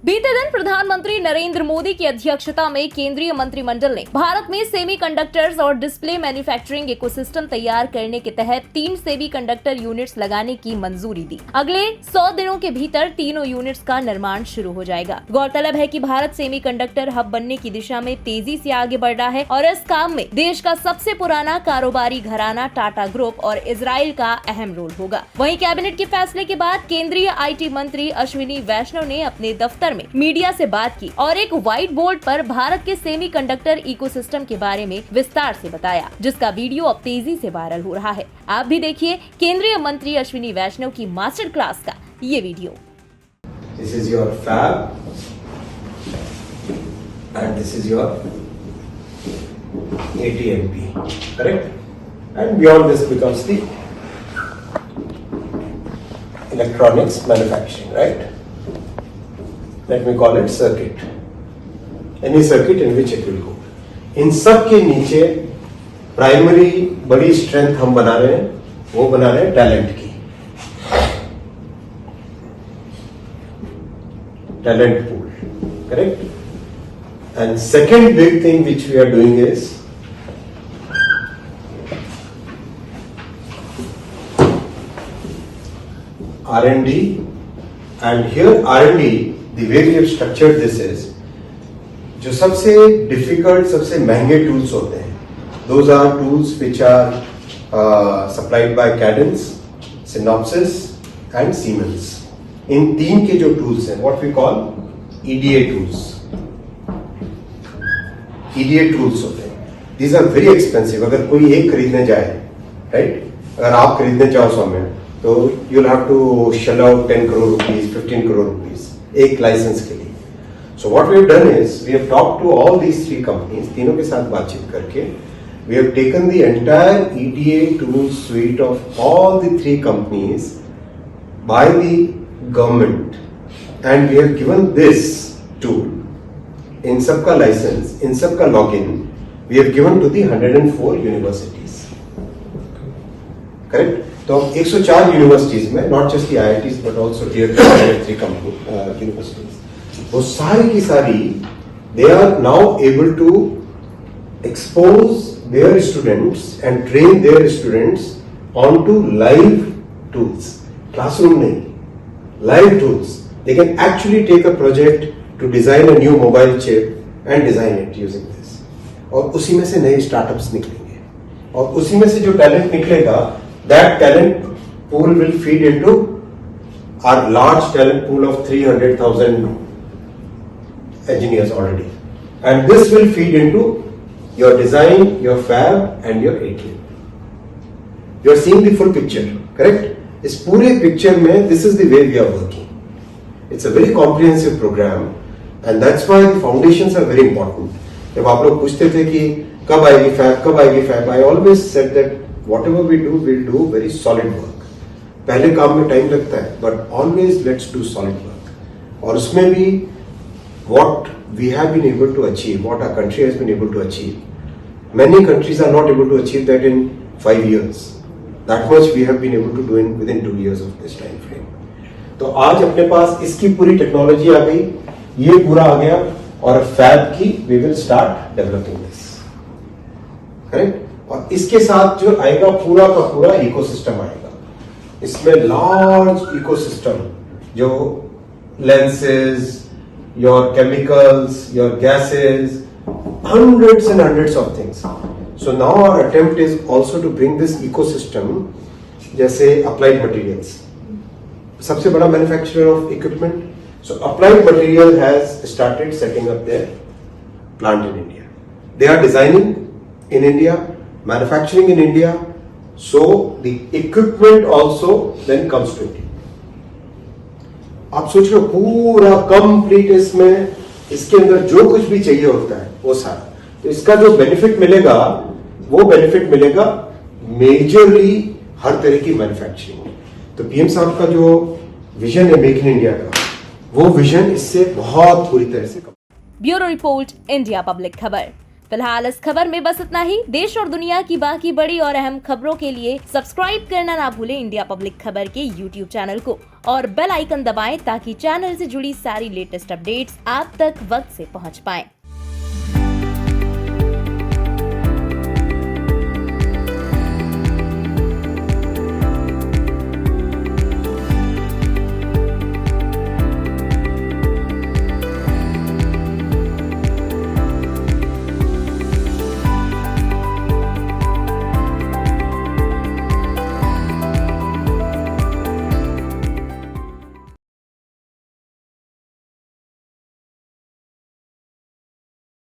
बीते दिन प्रधानमंत्री नरेंद्र मोदी की अध्यक्षता में केंद्रीय मंत्रिमंडल ने भारत में सेमीकंडक्टर्स और डिस्प्ले मैन्युफैक्चरिंग इकोसिस्टम तैयार करने के तहत 3 सेमीकंडक्टर यूनिट्स लगाने की मंजूरी दी। अगले 100 दिनों के भीतर तीनों यूनिट्स का निर्माण शुरू हो जाएगा। गौरतलब है कि भारत सेमीकंडक्टर हब बनने की दिशा में तेजी से आगे बढ़ रहा है और इस काम में देश का सबसे पुराना कारोबारी घराना टाटा ग्रुप और इजराइल का अहम रोल होगा। वहीं कैबिनेट के फैसले के बाद केंद्रीय IT मंत्री अश्विनी वैष्णव ने अपने दफ्तर में मीडिया से बात की और एक व्हाइट बोर्ड पर भारत के सेमीकंडक्टर इकोसिस्टम के बारे में विस्तार से बताया, जिसका वीडियो अब तेजी से वायरल हो रहा है। आप भी देखिए केंद्रीय मंत्री अश्विनी वैष्णव की मास्टर क्लास का ये video. This is your fab and this is your ATMP, correct? And beyond this becomes the electronics manufacturing, right? Let me call it circuit. Any circuit in which it will go. इन सब के नीचे primary बड़ी strength हम बना रहे हैं, वो बना रहे हैं टैलेंट की, talent pool, correct? And second big thing which we are doing is R&D, and here R&D, the way we have structured this is, जो सबसे difficult, सबसे महंगे tools होते हैं, those are tools which are supplied by Cadence, Synopsys and Siemens. इन तीन के जो tools हैं, what we call EDA tools. EDA tools होते हैं. These are very expensive. अगर कोई एक खरीदने जाए, right? अगर आप खरीदने चाहो सॉफ्टवेयर, तो you'll have to shell out 10 crore rupees, 15 crore rupees एक लाइसेंस के लिए. So what we have done is we have talked to all these 3 companies, तीनों के साथ बातचीत करके we have taken the entire EDA tool suite of all the 3 companies by the government and we have given this tool, in सबका license, in सबका login, we have given to the 104 universities, correct? तो 104 universities में, not just the IITs but also tier 2 tier 3 universities, वो सारी की सारी they are now able to expose their students and train their students onto live tools, classroom नहीं, live tools. They can actually take a project to design a new mobile chip and design it using this. और उसी में से नए startups निकलेंगे और उसी में से जो टैलेंट निकलेगा, that talent pool will feed into our large talent pool of 300,000 engineers already, and this will feed into your design, your fab and your ATM. You are seeing the full picture, correct? इस पूरे picture में this is the way we are working. It's a very comprehensive program and that's why the foundations are very important. जब आप लोग पूछते थे कि कब आएगी fab, I always said that whatever we do, we'll do very solid work. पहले काम में टाइम लगता है, but always let's do solid work. और उसमें भी what we have been able to achieve, what our country has been able to achieve. Many countries are not able to achieve that in 5 years. That much we have been able to do within 2 years of this time frame. तो आज अपने पास इसकी पूरी technology आ गई, ये पूरा आ गया और फैब की we will start developing this. Correct? और इसके साथ जो आएगा पूरा का पूरा इकोसिस्टम आएगा. इसमें लार्ज इकोसिस्टम जो lenses, your chemicals, your gases, hundreds and hundreds of things. So now our attempt is also to bring this ecosystem, जैसे applied materials. सबसे बड़ा manufacturer of equipment. So applied material has started setting up their plant in India. They are designing in India, manufacturing in India, so the equipment also then comes to India. आप सोच रहे हो पूरा complete इसमें इसके अंदर जो कुछ भी चाहिए होता है वो सारा, तो इसका जो बेनिफिट मिलेगा वो बेनिफिट मिलेगा मेजरली हर तरह की मैन्युफैक्चरिंग. तो पीएम साहब का जो विजन है मेक इन इंडिया का, वो विजन इससे बहुत पूरी तरह से. ब्यूरो रिपोर्ट, इंडिया पब्लिक खबर. फिलहाल इस खबर में बस इतना ही। देश और दुनिया की बाकी बड़ी और अहम खबरों के लिए सब्सक्राइब करना ना भूलें इंडिया पब्लिक खबर के YouTube चैनल को और बेल आइकन दबाएं ताकि चैनल से जुड़ी सारी लेटेस्ट अपडेट्स आप तक वक्त से पहुंच पाएं।